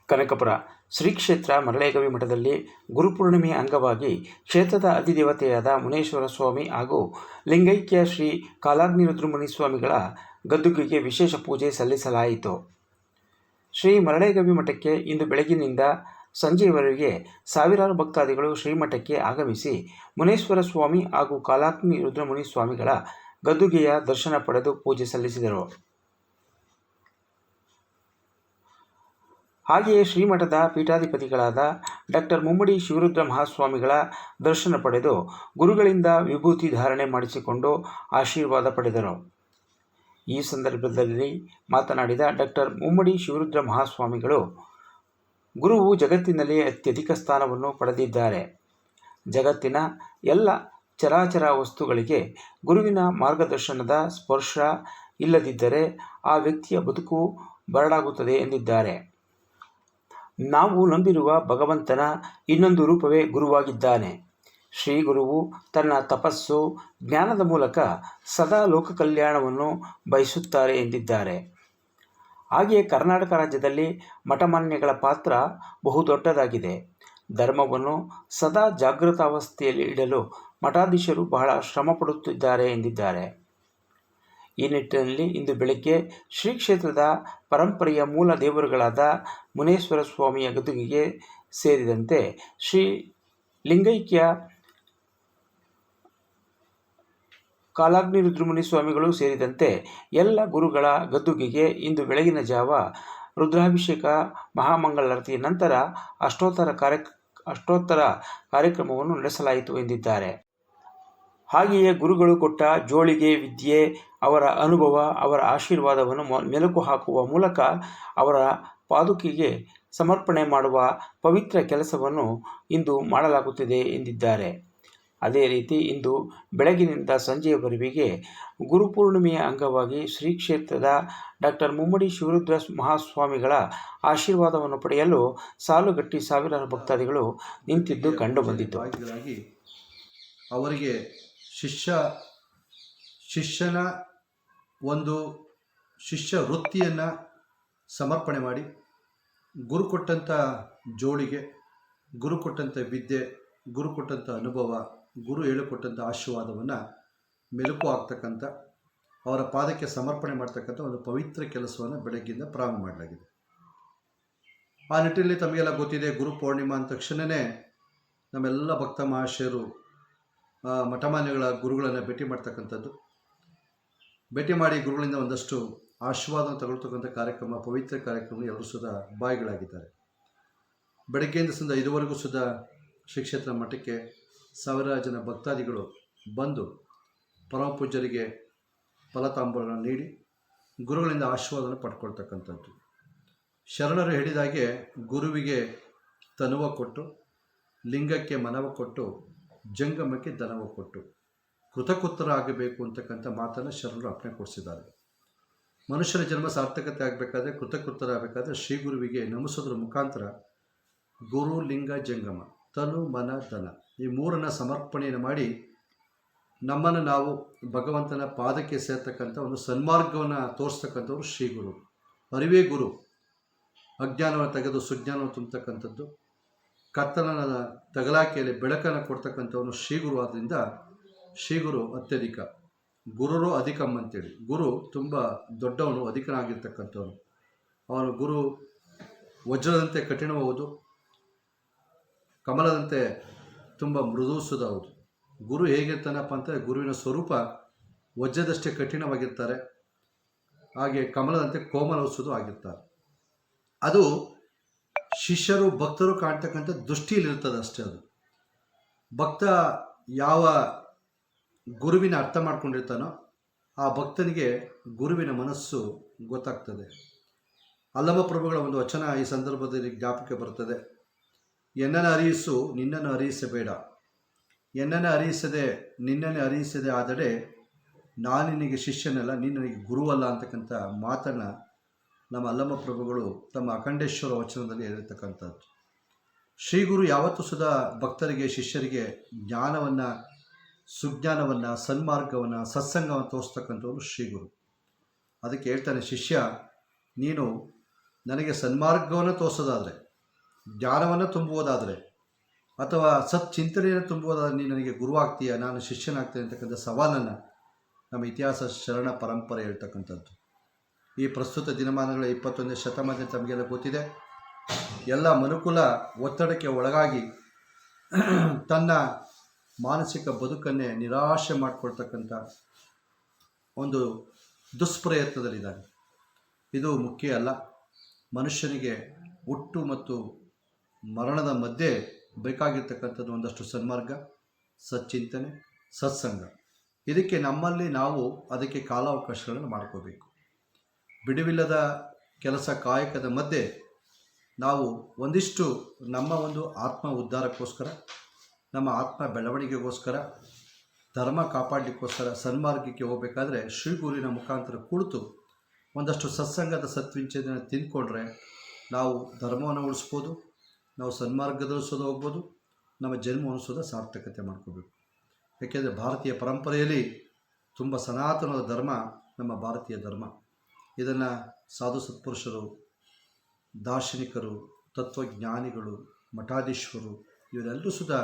ಕನಕಪುರ ಶ್ರೀ ಕ್ಷೇತ್ರ ಮರಳೇಗವಿ ಮಠದಲ್ಲಿ ಗುರುಪೂರ್ಣಿಮೆಯ ಅಂಗವಾಗಿ ಕ್ಷೇತ್ರದ ಅಧಿದೇವತೆಯಾದ ಮುನೇಶ್ವರ ಸ್ವಾಮಿ ಹಾಗೂ ಲಿಂಗೈಕ್ಯ ಶ್ರೀ ಕಾಲಾಗ್ನಿರುದ್ರಮುನಿ ಸ್ವಾಮಿಗಳ ಗದ್ದುಗೆಗೆ ವಿಶೇಷ ಪೂಜೆ ಸಲ್ಲಿಸಲಾಯಿತು. ಶ್ರೀ ಮರಳೇಗವಿ ಮಠಕ್ಕೆ ಇಂದು ಬೆಳಗಿನಿಂದ ಸಂಜೆಯವರೆಗೆ ಸಾವಿರಾರು ಭಕ್ತಾದಿಗಳು ಶ್ರೀಮಠಕ್ಕೆ ಆಗಮಿಸಿ ಮುನೇಶ್ವರ ಸ್ವಾಮಿ ಹಾಗೂ ಕಾಲಾಗ್ನಿ ರುದ್ರಮುನಿ ಸ್ವಾಮಿಗಳ ಗದ್ದುಗೆಯ ದರ್ಶನ ಪಡೆದು ಪೂಜೆ ಸಲ್ಲಿಸಿದರು. ಹಾಗೆಯೇ ಶ್ರೀಮಠದ ಪೀಠಾಧಿಪತಿಗಳಾದ ಡಾಕ್ಟರ್ ಮುಮ್ಮಡಿ ಶಿವರುದ್ರ ಮಹಾಸ್ವಾಮಿಗಳ ದರ್ಶನ ಪಡೆದು ಗುರುಗಳಿಂದ ವಿಭೂತಿ ಧಾರಣೆ ಮಾಡಿಸಿಕೊಂಡು ಆಶೀರ್ವಾದ ಪಡೆದರು. ಈ ಸಂದರ್ಭದಲ್ಲಿ ಮಾತನಾಡಿದ ಡಾಕ್ಟರ್ ಮುಮ್ಮಡಿ ಶಿವರುದ್ರ ಮಹಾಸ್ವಾಮಿಗಳು, ಗುರುವು ಜಗತ್ತಿನಲ್ಲಿ ಅತ್ಯಧಿಕ ಸ್ಥಾನವನ್ನು ಪಡೆದಿದ್ದಾರೆ. ಜಗತ್ತಿನ ಎಲ್ಲ ಚರಾಚರ ವಸ್ತುಗಳಿಗೆ ಗುರುವಿನ ಮಾರ್ಗದರ್ಶನದ ಸ್ಪರ್ಶ ಇಲ್ಲದಿದ್ದರೆ ಆ ವ್ಯಕ್ತಿಯ ಬದುಕು ಬರಡಾಗುತ್ತದೆ ಎಂದಿದ್ದಾರೆ. ನಾವು ನಂಬಿರುವ ಭಗವಂತನ ಇನ್ನೊಂದು ರೂಪವೇ ಗುರುವಾಗಿದ್ದಾನೆ. ಶ್ರೀ ಗುರುವು ತನ್ನ ತಪಸ್ಸು, ಜ್ಞಾನದ ಮೂಲಕ ಸದಾ ಲೋಕ ಕಲ್ಯಾಣವನ್ನು ಬಯಸುತ್ತಾರೆ ಎಂದಿದ್ದಾರೆ. ಹಾಗೆಯೇ ಕರ್ನಾಟಕ ರಾಜ್ಯದಲ್ಲಿ ಮಠಮಾನ್ಯಗಳ ಪಾತ್ರ ಬಹುದೊಡ್ಡದಾಗಿದೆ. ಧರ್ಮವನ್ನು ಸದಾ ಜಾಗೃತಾವಸ್ಥೆಯಲ್ಲಿ ಇಡಲು ಮಠಾಧೀಶರು ಬಹಳ ಶ್ರಮ ಪಡುತ್ತಿದ್ದಾರೆ ಎಂದಿದ್ದಾರೆ. ಈ ನಿಟ್ಟಿನಲ್ಲಿ ಇಂದು ಬೆಳಗ್ಗೆ ಶ್ರೀ ಕ್ಷೇತ್ರದ ಪರಂಪರೆಯ ಮೂಲ ದೇವರುಗಳಾದ ಮುನೇಶ್ವರ ಸ್ವಾಮಿಯ ಗದ್ದುಗೆಗೆ ಸೇರಿದಂತೆ ಶ್ರೀ ಲಿಂಗೈಕ್ಯ ಕಾಲಾಗ್ನಿರುದ್ರಮುನಿ ಸ್ವಾಮಿಗಳು ಸೇರಿದಂತೆ ಎಲ್ಲ ಗುರುಗಳ ಗದ್ದುಗೆಗೆ ಇಂದು ಬೆಳಗಿನ ಜಾವ ರುದ್ರಾಭಿಷೇಕ, ಮಹಾಮಂಗಳಾರತಿ ನಂತರ ಅಷ್ಟೋತ್ತರ ಕಾರ್ಯಕ್ರಮವನ್ನು ನಡೆಸಲಾಯಿತು ಎಂದಿದ್ದಾರೆ. ಹಾಗೆಯೇ ಗುರುಗಳು ಕೊಟ್ಟ ಜೋಳಿಗೆ ವಿದ್ಯೆ, ಅವರ ಅನುಭವ, ಅವರ ಆಶೀರ್ವಾದವನ್ನು ಮೆಲುಕು ಹಾಕುವ ಮೂಲಕ ಅವರ ಪಾದುಕೆಗೆ ಸಮರ್ಪಣೆ ಮಾಡುವ ಪವಿತ್ರ ಕೆಲಸವನ್ನು ಇಂದು ಮಾಡಲಾಗುತ್ತಿದೆ ಎಂದಿದ್ದಾರೆ. ಅದೇ ರೀತಿ ಇಂದು ಬೆಳಗಿನಿಂದ ಸಂಜೆಯವರೆಗೆ ಗುರುಪೂರ್ಣಿಮೆಯ ಅಂಗವಾಗಿ ಶ್ರೀ ಕ್ಷೇತ್ರದ ಡಾಕ್ಟರ್ ಮುಮ್ಮಡಿ ಶಿವರುದ್ರ ಮಹಾಸ್ವಾಮಿಗಳ ಆಶೀರ್ವಾದವನ್ನು ಪಡೆಯಲು ಸಾಲುಗಟ್ಟಿ ಸಾವಿರಾರು ಭಕ್ತಾದಿಗಳು ನಿಂತಿದ್ದು ಕಂಡುಬಂದಿತು. ಅವರಿಗೆ ಶಿಷ್ಯನ ಒಂದು ಶಿಷ್ಯ ವೃತ್ತಿಯನ್ನು ಸಮರ್ಪಣೆ ಮಾಡಿ ಗುರು ಕೊಟ್ಟಂಥ ಜೋಳಿಗೆ, ಗುರು ಕೊಟ್ಟಂಥ ವಿದ್ಯೆ, ಗುರು ಕೊಟ್ಟಂಥ ಅನುಭವ, ಗುರು ಹೇಳಿಕೊಟ್ಟಂಥ ಆಶೀರ್ವಾದವನ್ನು ಮೆಲುಕು ಆಗ್ತಕ್ಕಂಥ, ಅವರ ಪಾದಕ್ಕೆ ಸಮರ್ಪಣೆ ಮಾಡ್ತಕ್ಕಂಥ ಒಂದು ಪವಿತ್ರ ಕೆಲಸವನ್ನು ಬೆಳಗ್ಗಿಂದ ಪ್ರಾರಂಭ ಮಾಡಲಾಗಿದೆ. ಆ ನಿಟ್ಟಿನಲ್ಲಿ ತಮಗೆಲ್ಲ ಗೊತ್ತಿದೆ, ಗುರು ಪೂರ್ಣಿಮಾ ಅಂದ ತಕ್ಷಣವೇ ನಮ್ಮೆಲ್ಲ ಭಕ್ತ ಮಹಾಶಯರು ಮಠಮಾನ್ಯಗಳ ಗುರುಗಳನ್ನು ಭೇಟಿ ಮಾಡ್ತಕ್ಕಂಥದ್ದು, ಭೇಟಿ ಮಾಡಿ ಗುರುಗಳಿಂದ ಒಂದಷ್ಟು ಆಶೀರ್ವಾದವನ್ನು ತಗೊಳ್ತಕ್ಕಂಥ ಕಾರ್ಯಕ್ರಮ, ಪವಿತ್ರ ಕಾರ್ಯಕ್ರಮ ಎಲ್ಲರೂ ಸುಧಾ ಭಾಗಿಗಳಾಗಿದ್ದಾರೆ. ಬೆಳಗ್ಗೆಯಿಂದ ಸಂಜೆ 5ವರೆಗೂ ಸುಧಾ ಶ್ರೀ ಕ್ಷೇತ್ರ ಮಠಕ್ಕೆ ಸಾವಿರಾರು ಜನ ಭಕ್ತಾದಿಗಳು ಬಂದು ಪರಮ ಪೂಜ್ಯರಿಗೆ ಫಲತಾಂಬೂಲವನ್ನು ನೀಡಿ ಗುರುಗಳಿಂದ ಆಶೀರ್ವಾದವನ್ನು ಪಡ್ಕೊಳ್ತಕ್ಕಂಥದ್ದು. ಶರಣರು ಹೇಳಿದಾಗೆ ಗುರುವಿಗೆ ತನುವ ಕೊಟ್ಟು, ಲಿಂಗಕ್ಕೆ ಮನವ ಕೊಟ್ಟು, ಜಂಗಮಕ್ಕೆ ಧನವ ಕೊಟ್ಟು ಕೃತಕೃತರ ಆಗಬೇಕು ಅಂತಕ್ಕಂಥ ಮಾತನ್ನು ಶರಣರು ಅಪ್ಪಣೆ ಕೊಡಿಸಿದ್ದಾರೆ. ಮನುಷ್ಯನ ಜನ್ಮ ಸಾರ್ಥಕತೆ ಆಗಬೇಕಾದ್ರೆ, ಕೃತಕೃತರ ಆಗಬೇಕಾದ್ರೆ ಶ್ರೀ ಗುರುವಿಗೆ ನಮಿಸೋದ್ರ ಮುಖಾಂತರ ಗುರು, ಲಿಂಗ, ಜಂಗಮ, ತನು, ಮನ, ಧನ ಈ ಮೂರನ್ನು ಸಮರ್ಪಣೆಯನ್ನು ಮಾಡಿ ನಮ್ಮನ್ನು ನಾವು ಭಗವಂತನ ಪಾದಕ್ಕೆ ಸೇರ್ತಕ್ಕಂಥ ಒಂದು ಸನ್ಮಾರ್ಗವನ್ನು ತೋರಿಸ್ತಕ್ಕಂಥವ್ರು ಶ್ರೀ ಗುರು. ಅರಿವೇ ಗುರು. ಅಜ್ಞಾನವನ್ನು ತೆಗೆದು ಸುಜ್ಞಾನವನ್ನು ತುಂಬತಕ್ಕಂಥದ್ದು, ಕತ್ತಲನ ತಗಲಾಕೆಯಲ್ಲಿ ಬೆಳಕನ್ನು ಕೊಡ್ತಕ್ಕಂಥವನು ಶ್ರೀಗುರು. ಆದ್ದರಿಂದ ಶ್ರೀಗುರು ಅತ್ಯಧಿಕ, ಗುರುರು ಅಧಿಕಂ ಅಂತೇಳಿ. ಗುರು ತುಂಬ ದೊಡ್ಡವನು, ಅಧಿಕನಾಗಿರ್ತಕ್ಕಂಥವನು. ಅವನು ಗುರು ವಜ್ರದಂತೆ ಕಠಿಣವಾಗುವುದು, ಕಮಲದಂತೆ ತುಂಬ ಮೃದು ಸುಧ ಹೌದು. ಗುರು ಹೇಗಿರ್ತಾನಪ್ಪ ಅಂತ, ಗುರುವಿನ ಸ್ವರೂಪ ವಜ್ರದಷ್ಟೇ ಕಠಿಣವಾಗಿರ್ತಾರೆ, ಹಾಗೆ ಕಮಲದಂತೆ ಕೋಮಲಸುದು ಆಗಿರ್ತಾರೆ. ಅದು ಶಿಷ್ಯರು ಭಕ್ತರು ಕಾಣ್ತಕ್ಕಂಥ ದೃಷ್ಟಿಯಲ್ಲಿರ್ತದೆ ಅಷ್ಟೇ. ಅದು ಭಕ್ತ ಯಾವ ಗುರುವಿನ ಅರ್ಥ ಮಾಡ್ಕೊಂಡಿರ್ತಾನೋ ಆ ಭಕ್ತನಿಗೆ ಗುರುವಿನ ಮನಸ್ಸು ಗೊತ್ತಾಗ್ತದೆ. ಅಲ್ಲಮ ಪ್ರಭುಗಳ ಒಂದು ವಚನ ಈ ಸಂದರ್ಭದಲ್ಲಿ ಜ್ಞಾಪಕ ಬರ್ತದೆ. ಎನ್ನನ್ನು ಅರಿಯಿಸು, ನಿನ್ನನ್ನು ಅರಿಯಿಸಬೇಡ. ಎನ್ನನ್ನು ಅರಿಯಿಸದೆ ನಿನ್ನನ್ನು ಅರಿಯಿಸದೆ ಆದರೆ ನಾನು ನಿನಗೆ ಶಿಷ್ಯನಲ್ಲ, ನೀನು ನನಗೆ ಗುರುವಲ್ಲ ಅಂತಕ್ಕಂಥ ಮಾತನ್ನು ನಮ್ಮ ಅಲ್ಲಮ ಪ್ರಭುಗಳು ತಮ್ಮ ಅಖಂಡೇಶ್ವರ ವಚನದಲ್ಲಿ ಹೇಳಿರ್ತಕ್ಕಂಥದ್ದು. ಶ್ರೀಗುರು ಯಾವತ್ತೂ ಸುಧಾ ಭಕ್ತರಿಗೆ, ಶಿಷ್ಯರಿಗೆ ಜ್ಞಾನವನ್ನು, ಸುಜ್ಞಾನವನ್ನು, ಸನ್ಮಾರ್ಗವನ್ನು, ಸತ್ಸಂಗವನ್ನು ತೋರಿಸ್ತಕ್ಕಂಥವ್ರು ಶ್ರೀಗುರು. ಅದಕ್ಕೆ ಹೇಳ್ತಾನೆ, ಶಿಷ್ಯ ನೀನು ನನಗೆ ಸನ್ಮಾರ್ಗವನ್ನು ತೋರಿಸೋದಾದರೆ, ಜ್ಞಾನವನ್ನು ತುಂಬುವುದಾದರೆ, ಅಥವಾ ಸಚ್ಚಿಂತನೆಯನ್ನು ತುಂಬುವುದಾದರೆ ನೀನು ನನಗೆ ಗುರುವಾಗ್ತೀಯ, ನಾನು ಶಿಷ್ಯನಾಗ್ತೇನೆ ಅಂತಕ್ಕಂಥ ಸವಾಲನ್ನು ನಮ್ಮ ಇತಿಹಾಸ ಶರಣ ಪರಂಪರೆ ಹೇಳ್ತಕ್ಕಂಥದ್ದು. ಈ ಪ್ರಸ್ತುತ ದಿನಮಾನಗಳ 21ನೇ ಶತಮಾನದಲ್ಲಿ ತಮಗೆಲ್ಲ ಗೊತ್ತಿದೆ, ಎಲ್ಲ ಮನುಕುಲ ಒತ್ತಡಕ್ಕೆ ಒಳಗಾಗಿ ತನ್ನ ಮಾನಸಿಕ ಬದುಕನ್ನೇ ನಿರಾಶೆ ಮಾಡಿಕೊಳ್ತಕ್ಕಂಥ ಒಂದು ದುಷ್ಪ್ರಯತ್ನದಲ್ಲಿದ್ದಾನೆ. ಇದು ಮುಖ್ಯ ಅಲ್ಲ. ಮನುಷ್ಯನಿಗೆ ಹುಟ್ಟು ಮತ್ತು ಮರಣದ ಮಧ್ಯೆ ಬೇಕಾಗಿರ್ತಕ್ಕಂಥದ್ದು ಒಂದಷ್ಟು ಸನ್ಮಾರ್ಗ, ಸಚ್ಚಿಂತನೆ, ಸತ್ಸಂಗ. ಇದಕ್ಕೆ ನಮ್ಮಲ್ಲಿ ನಾವು ಅದಕ್ಕೆ ಕಾಲಾವಕಾಶಗಳನ್ನು ಮಾಡ್ಕೋಬೇಕು. ಬಿಡುವಿಲ್ಲದ ಕೆಲಸ ಕಾಯಕದ ಮಧ್ಯೆ ನಾವು ಒಂದಿಷ್ಟು ನಮ್ಮ ಒಂದು ಆತ್ಮ ಉದ್ಧಾರಕ್ಕೋಸ್ಕರ, ನಮ್ಮ ಆತ್ಮ ಬೆಳವಣಿಗೆಗೋಸ್ಕರ, ಧರ್ಮ ಕಾಪಾಡಲಿಕ್ಕೋಸ್ಕರ ಸನ್ಮಾರ್ಗಕ್ಕೆ ಹೋಗಬೇಕಾದ್ರೆ ಶ್ರೀ ಗುರುವಿನ ಮುಖಾಂತರ ಕುಳಿತು ಒಂದಷ್ಟು ಸತ್ಸಂಗದ ಸತ್ವಿಂಚನ ತಿಂದ್ಕೊಂಡ್ರೆ ನಾವು ಧರ್ಮವನ್ನು ಉಳಿಸ್ಬೋದು, ನಾವು ಸನ್ಮಾರ್ಗದಲ್ಲಿಸೋದು ಹೋಗ್ಬೋದು, ನಮ್ಮ ಜನ್ಮ ಉಳಿಸೋದ ಸಾರ್ಥಕತೆ ಮಾಡ್ಕೋಬೇಕು. ಯಾಕೆಂದರೆ ಭಾರತೀಯ ಪರಂಪರೆಯಲ್ಲಿ ತುಂಬ ಸನಾತನವಾದ ಧರ್ಮ ನಮ್ಮ ಭಾರತೀಯ ಧರ್ಮ. ಇದನ್ನು ಸಾಧು ಸತ್ಪುರುಷರು, ದಾರ್ಶನಿಕರು, ತತ್ವಜ್ಞಾನಿಗಳು, ಮಠಾಧೀಶ್ವರರು ಇವರೆಲ್ಲರೂ ಸುಧಾ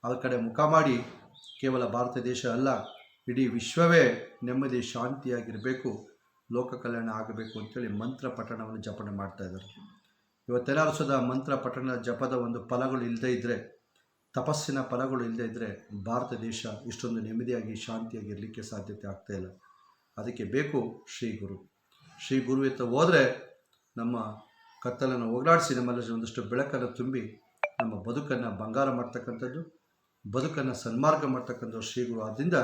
ಆ ಕಡೆ ಮುಖ ಮಾಡಿ ಕೇವಲ ಭಾರತ ದೇಶ ಅಲ್ಲ, ಇಡೀ ವಿಶ್ವವೇ ನೆಮ್ಮದಿ ಶಾಂತಿಯಾಗಿರಬೇಕು, ಲೋಕ ಕಲ್ಯಾಣ ಆಗಬೇಕು ಅಂತೇಳಿ ಮಂತ್ರ ಪಠಣವನ್ನು ಜಪಣೆ ಮಾಡ್ತಾಯಿದ್ದಾರೆ. ಇವತ್ತೆಲ್ಲರೂ ಸುಧಾ ಮಂತ್ರ ಪಠಣ ಜಪದ ಒಂದು ಫಲಗಳು ಇಲ್ಲದೇ ಇದ್ದರೆ, ತಪಸ್ಸಿನ ಫಲಗಳು ಇಲ್ಲದೇ ಇದ್ದರೆ ಭಾರತ ದೇಶ ಇಷ್ಟೊಂದು ನೆಮ್ಮದಿಯಾಗಿ ಶಾಂತಿಯಾಗಿರಲಿಕ್ಕೆ ಸಾಧ್ಯತೆ ಆಗ್ತಾಯಿಲ್ಲ. ಅದಕ್ಕೆ ಬೇಕು ಶ್ರೀ ಗುರು. ಶ್ರೀ ಗುರು ಎತ್ತ ಹೋದರೆ ನಮ್ಮ ಕತ್ತಲನ್ನು ಹೋಗಲಾಡಿಸಿ ನಮ್ಮಲ್ಲಿ ಒಂದಷ್ಟು ಬೆಳಕನ್ನು ತುಂಬಿ ನಮ್ಮ ಬದುಕನ್ನು ಬಂಗಾರ ಮಾಡ್ತಕ್ಕಂಥದ್ದು, ಬದುಕನ್ನು ಸನ್ಮಾರ್ಗ ಮಾಡ್ತಕ್ಕಂಥದ್ದು ಶ್ರೀ ಗುರು. ಆದ್ದರಿಂದ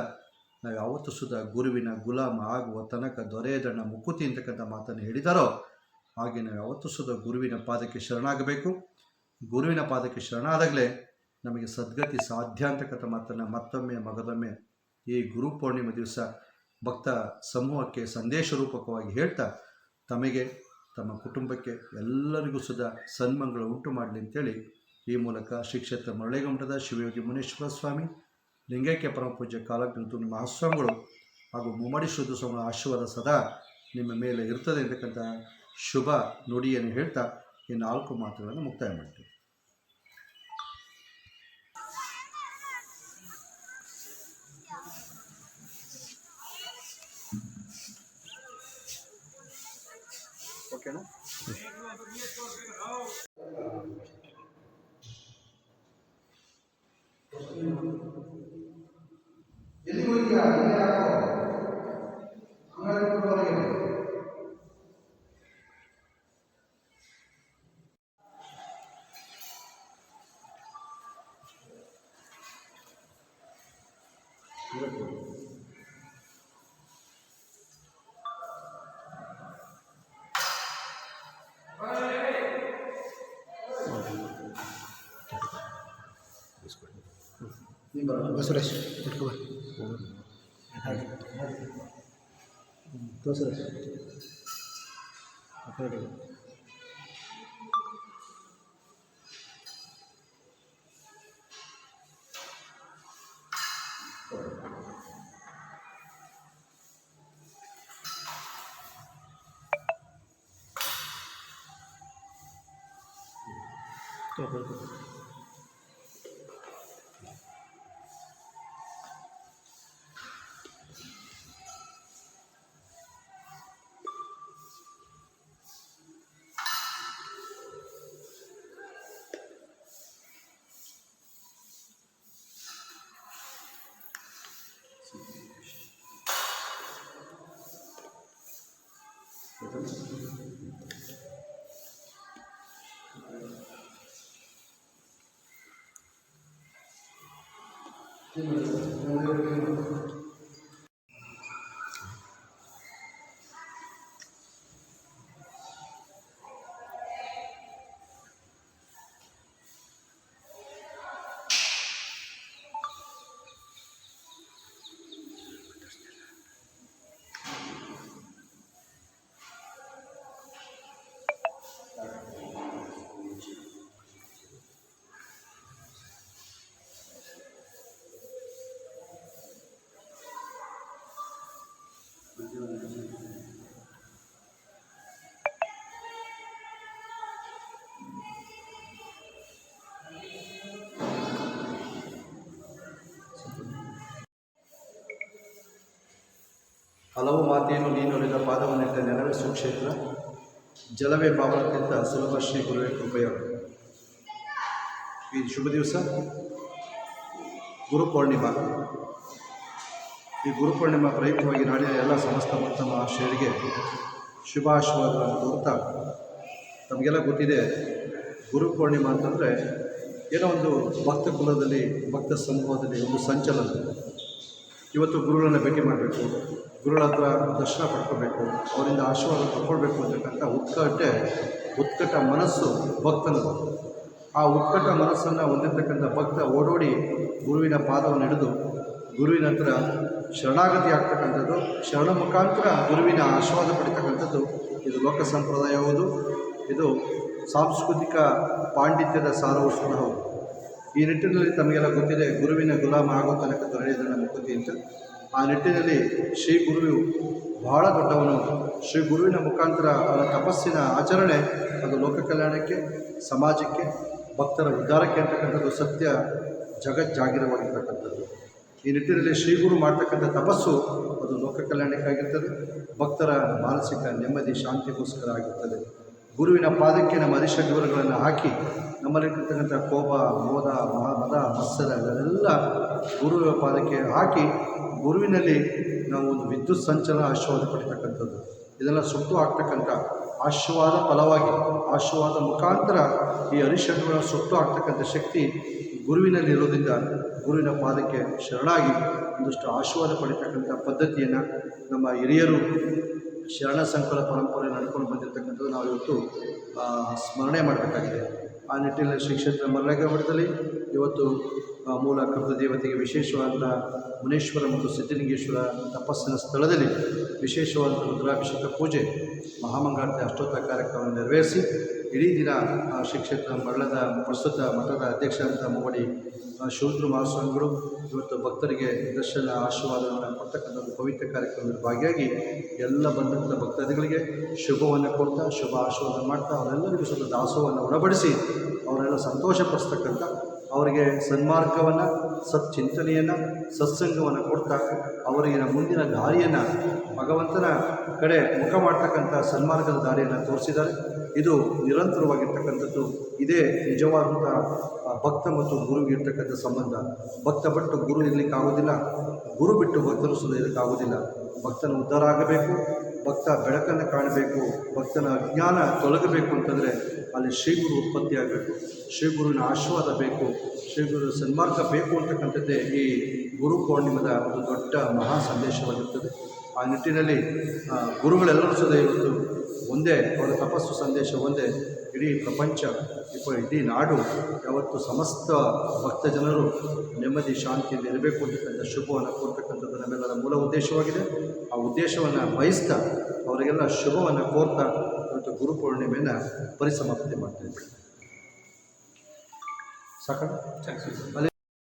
ನಾವು ಯಾವತ್ತೂ ಸುಧಾ ಗುರುವಿನ ಗುಲಾಮ ಆಗುವ ತನಕ ದೊರೆಯದಣ್ಣ ಮುಕುತಿ ಅಂತಕ್ಕಂಥ ಮಾತನ್ನು ಹೇಳಿದಾರೋ ಹಾಗೆ ನಾವು ಯಾವತ್ತೂ ಸುಧಾ ಗುರುವಿನ ಪಾದಕ್ಕೆ ಶರಣಾಗಬೇಕು. ಗುರುವಿನ ಪಾದಕ್ಕೆ ಶರಣಾದಾಗಲೇ ನಮಗೆ ಸದ್ಗತಿ ಸಾಧ್ಯ ಅಂತಕ್ಕಂಥ ಮಾತನ್ನು ಮತ್ತೊಮ್ಮೆ ಮಗದೊಮ್ಮೆ ಈ ಗುರು ಪೂರ್ಣಿಮೆ ದಿವಸ ಭಕ್ತ ಸಮೂಹಕ್ಕೆ ಸಂದೇಶ ರೂಪಕವಾಗಿ ಹೇಳ್ತಾ, ತಮಗೆ, ತಮ್ಮ ಕುಟುಂಬಕ್ಕೆ ಎಲ್ಲರಿಗೂ ಸುಧಾ ಸನ್ಮಂಗಳು ಉಂಟು ಮಾಡಲಿ ಅಂತೇಳಿ ಈ ಮೂಲಕ ಶ್ರೀ ಕ್ಷೇತ್ರ ಮರಳೇಗಮಠದ ಶಿವಯೋಗಿ ಮುನೇಶ್ವರ ಸ್ವಾಮಿ, ಲಿಂಗೈಕ್ಯ ಪರಮಪೂಜ್ಯ ಕಾಲಜ್ಞ ಮಹಾಸ್ವಾಮಿಗಳು ಹಾಗೂ ಮುಮ್ಮಡಿ ಶುದ್ಧ ಸ್ವಾಮಿಗಳ ಆಶೀರ್ವಾದ ಸದಾ ನಿಮ್ಮ ಮೇಲೆ ಇರ್ತದೆ ಅಂತಕ್ಕಂಥ ಶುಭ ನುಡಿಯನ್ನು ಹೇಳ್ತಾ ಈ 4 ಮಾತುಗಳನ್ನು ಮುಕ್ತಾಯ ಮಾಡ್ತೀವಿ. ಓಕೆನಾ? ಸುರೇಶ್ ಸುರೇಶ್ ಹಲವು ಮಾತೆಯನ್ನು ನೀನೊಲಿದ ಪಾದವನ್ನಿಟ್ಟ ನೆನವೇ ಸುಕ್ಷೇತ್ರ, ಜಲವೇ ಪಾವನಕ್ಕಿಂತ ಸುಲಭ ಶ್ರೀ ಗುರುವೇ ಕೃಪೆಯ. ಈ ಶುಭ ದಿವಸ ಗುರುಪೂರ್ಣಿಮಾ. ಈ ಗುರುಪೂರ್ಣಿಮಾ ಪ್ರಯುಕ್ತವಾಗಿ ನಾಡಿನ ಎಲ್ಲ ಸಮಸ್ತ ಭಕ್ತ ಮಹಾಶಯರಿಗೆ ಶುಭಾಶಯಗಳನ್ನು ಕೋರ್ತಾ, ತಮಗೆಲ್ಲ ಗೊತ್ತಿದೆ ಗುರುಪೂರ್ಣಿಮಾ ಅಂತಂದರೆ ಏನೋ ಒಂದು ಭಕ್ತ ಕುಲದಲ್ಲಿ, ಭಕ್ತ ಸಮೂಹದಲ್ಲಿ ಒಂದು ಸಂಚಲನ. ಇವತ್ತು ಗುರುಗಳನ್ನು ಭೇಟಿ ಮಾಡಬೇಕು, ಗುರುಗಳ ಹತ್ರ ದರ್ಶನ ಪಡ್ಕೋಬೇಕು, ಅವರಿಂದ ಆಶೀರ್ವಾದ ಪಡ್ಕೊಳ್ಬೇಕು ಅಂತಕ್ಕಂಥ ಉತ್ಕಟ ಮನಸ್ಸು ಭಕ್ತನದು. ಆ ಉತ್ಕಟ ಮನಸ್ಸನ್ನು ಹೊಂದಿರತಕ್ಕಂಥ ಭಕ್ತ ಓಡೋಡಿ ಗುರುವಿನ ಪಾದವನ್ನು ಹಿಡಿದು ಗುರುವಿನ ಹತ್ರ ಶರಣಾಗತಿ ಆಗ್ತಕ್ಕಂಥದ್ದು, ಶರಣ ಮುಖಾಂತರ ಗುರುವಿನ ಆಶೀರ್ವಾದ ಪಡಿತಕ್ಕಂಥದ್ದು ಇದು ಲೋಕ ಸಂಪ್ರದಾಯ ಹೌದು. ಇದು ಸಾಂಸ್ಕೃತಿಕ ಪಾಂಡಿತ್ಯದ ಸಾರವೂ ಸಹ ಹೌದು. ಈ ನಿಟ್ಟಿನಲ್ಲಿ ತಮಗೆಲ್ಲ ಗೊತ್ತಿದೆ ಗುರುವಿನ ಗುಲಾಮ ಆಗೋ ತನಕ ದೊರೆಯದ ನಮ್ಮ ಕೃತಿ ಅಂತ. ಆ ನಿಟ್ಟಿನಲ್ಲಿ ಶ್ರೀ ಗುರುವು ಬಹಳ ದೊಡ್ಡವನು. ಶ್ರೀ ಗುರುವಿನ ಮುಖಾಂತರ ಅವರ ತಪಸ್ಸಿನ ಆಚರಣೆ ಅದು ಲೋಕ ಕಲ್ಯಾಣಕ್ಕೆ, ಸಮಾಜಕ್ಕೆ, ಭಕ್ತರ ಉದ್ಧಾರಕ್ಕೆ ಅಂತಕ್ಕಂಥದ್ದು ಸತ್ಯ ಜಗಜ್ಜಾಗಿರವಾಗಿರ್ತಕ್ಕಂಥದ್ದು. ಈ ನಿಟ್ಟಿನಲ್ಲಿ ಶ್ರೀ ಗುರು ಮಾಡ್ತಕ್ಕಂಥ ತಪಸ್ಸು ಅದು ಲೋಕ ಕಲ್ಯಾಣಕ್ಕಾಗಿರ್ತದೆ, ಭಕ್ತರ ಮಾನಸಿಕ ನೆಮ್ಮದಿ ಶಾಂತಿಗೋಸ್ಕರ ಆಗಿರ್ತದೆ. ಗುರುವಿನ ಪಾದಕ್ಕೆ ನಮ್ಮ ಅರಿಷಡ್ವರಗಳನ್ನು ಹಾಕಿ ನಮ್ಮಲ್ಲಿರ್ತಕ್ಕಂಥ ಕೋಪ, ಮೋದ, ಮದ, ಮತ್ಸರ ಇದನ್ನೆಲ್ಲ ಗುರುವಿನ ಪಾದಕ್ಕೆ ಹಾಕಿ ಗುರುವಿನಲ್ಲಿ ನಾವು ಒಂದು ವಿದ್ಯುತ್ ಸಂಚಲನ ಆಶೀರ್ವಾದ ಪಡಿತಕ್ಕಂಥದ್ದು. ಇದೆಲ್ಲ ಸುಟ್ಟು ಆಗ್ತಕ್ಕಂಥ ಆಶೀರ್ವಾದ ಫಲವಾಗಿ, ಆಶೀರ್ವಾದ ಮುಖಾಂತರ ಈ ಅರಿಷಡ್ವರ ಸುಟ್ಟು ಆಗ್ತಕ್ಕಂಥ ಶಕ್ತಿ ಗುರುವಿನಲ್ಲಿ ಇರೋದ್ರಿಂದ ಗುರುವಿನ ಪಾದಕ್ಕೆ ಶರಣಾಗಿ ಒಂದಷ್ಟು ಆಶೀರ್ವಾದ ಪಡಿತಕ್ಕಂಥ ಪದ್ಧತಿಯನ್ನು ನಮ್ಮ ಹಿರಿಯರು ಶರಣ ಸಂಕುಲ ಪರಂಪರೆ ನಡ್ಕೊಂಡು ಬಂದಿರತಕ್ಕಂಥದ್ದು ನಾವು ಇವತ್ತು ಸ್ಮರಣೆ ಮಾಡಬೇಕಾಗಿದೆ. ಆ ನಿಟ್ಟಿನಲ್ಲಿ ಶ್ರೀ ಕ್ಷೇತ್ರ ಮರಳೇಗೌಡ ಮಠದಲ್ಲಿ ಇವತ್ತು ಮೂಲ ಕೃತ ದೇವತೆಗೆ ವಿಶೇಷವಾದ ಮುನೇಶ್ವರ ಮತ್ತು ಸಿದ್ಧಲಿಂಗೇಶ್ವರ ತಪಸ್ಸಿನ ಸ್ಥಳದಲ್ಲಿ ವಿಶೇಷವಾದ ರುದ್ರಾಭಿಷೇಕ ಪೂಜೆ, ಮಹಾಮಂಗಳಾರತಿ, ಅಷ್ಟೋತ್ತರ ಕಾರ್ಯಕ್ರಮವನ್ನು ನೆರವೇರಿಸಿ ಇಡೀ ದಿನ ಶ್ರೀ ಕ್ಷೇತ್ರ ಮರಳದ ಪ್ರಸ್ತುತ ಮಠದ ಅಧ್ಯಕ್ಷರಾದಂಥ ಮುವಡಿ ಶಿವರುದ್ರ ಮಹಾಸ್ವಾಮಿಗಳು ಇವತ್ತು ಭಕ್ತರಿಗೆ ದರ್ಶನ ಆಶೀರ್ವಾದವನ್ನು ಕೊಡ್ತಕ್ಕಂಥ ಒಂದು ಪವಿತ್ರ ಕಾರ್ಯಕ್ರಮದಲ್ಲಿ ಭಾಗಿಯಾಗಿ ಎಲ್ಲ ಬಂದಂಥ ಭಕ್ತಾದಿಗಳಿಗೆ ಶುಭವನ್ನು ಕೊಡ್ತಾ, ಶುಭ ಆಶೀರ್ವಾದ ಮಾಡ್ತಾ, ಅವರೆಲ್ಲರಿಗೂ ಸ್ವಲ್ಪ ದಾಸೋಹವನ್ನು ಉಣಬಡಿಸಿ ಅವರೆಲ್ಲ ಸಂತೋಷಪಡಿಸ್ತಕ್ಕಂಥ, ಅವರಿಗೆ ಸನ್ಮಾರ್ಗವನ್ನು, ಸಚ್ಚಿಂತನೆಯನ್ನು, ಸತ್ಸಂಗವನ್ನು ಕೊಡ್ತಾ ಅವರಿಗೆ ಮುಂದಿನ ದಾರಿಯನ್ನು ಭಗವಂತನ ಕಡೆ ಮುಖ ಮಾಡ್ತಕ್ಕಂಥ ಸನ್ಮಾರ್ಗದ ದಾರಿಯನ್ನು ತೋರಿಸಿದ್ದಾರೆ. ಇದು ನಿರಂತರವಾಗಿರ್ತಕ್ಕಂಥದ್ದು. ಇದೇ ನಿಜವಾದಂಥ ಭಕ್ತ ಮತ್ತು ಗುರುವಿಗೆ ಇರ್ತಕ್ಕಂಥ ಸಂಬಂಧ. ಭಕ್ತ ಬಿಟ್ಟು ಗುರು ಇರಲಿಕ್ಕಾಗೋದಿಲ್ಲ, ಗುರು ಬಿಟ್ಟು ಭಕ್ತರು ಸಹ ಇರಲಿಕ್ಕಾಗೋದಿಲ್ಲ. ಭಕ್ತನ ಉದ್ಧಾರ ಆಗಬೇಕು, ಭಕ್ತ ಬೆಳಕನ್ನು ಕಾಣಬೇಕು, ಭಕ್ತನ ಅಜ್ಞಾನ ತೊಲಗಬೇಕು ಅಂತಂದರೆ ಅಲ್ಲಿ ಶ್ರೀಗುರು ಉತ್ಪತ್ತಿ ಆಗಬೇಕು, ಶ್ರೀಗುರುವಿನ ಆಶೀರ್ವಾದ ಬೇಕು, ಶ್ರೀಗುರು ಸನ್ಮಾರ್ಗ ಬೇಕು ಅಂತಕ್ಕಂಥದ್ದೇ ಈ ಗುರು ಪೂರ್ಣಿಮದ ಒಂದು ದೊಡ್ಡ ಮಹಾ ಸಂದೇಶವಾಗಿರ್ತದೆ. ಆ ನಿಟ್ಟಿನಲ್ಲಿ ಗುರುಗಳೆಲ್ಲರೂ ಸಹ ಇವತ್ತು ಒಂದೇ, ಅವರ ತಪಸ್ಸು ಸಂದೇಶ ಒಂದೇ. ಇಡೀ ಪ್ರಪಂಚ, ಇಡೀ ನಾಡು ಯಾವತ್ತು ಸಮಸ್ತ ಭಕ್ತ ಜನರು ನೆಮ್ಮದಿ ಶಾಂತಿಯಿಂದ ಇರಬೇಕು ಅಂತಕ್ಕಂಥ ಶುಭವನ್ನು ಕೋರ್ತಕ್ಕಂಥದ್ದು ನಮ್ಮೆಲ್ಲರ ಮೂಲ ಉದ್ದೇಶವಾಗಿದೆ. ಆ ಉದ್ದೇಶವನ್ನು ಬಯಸ್ತಾ ಅವರಿಗೆಲ್ಲ ಶುಭವನ್ನು ಕೋರ್ತಾ ಇವತ್ತು ಗುರುಪೂರ್ಣಿಮೆಯನ್ನು ಪರಿಸಮಾಪ್ತಿ ಮಾಡ್ತಾ ಇದ್ದೀವಿ. ಸಾಕ ಅಲ್ಲಿ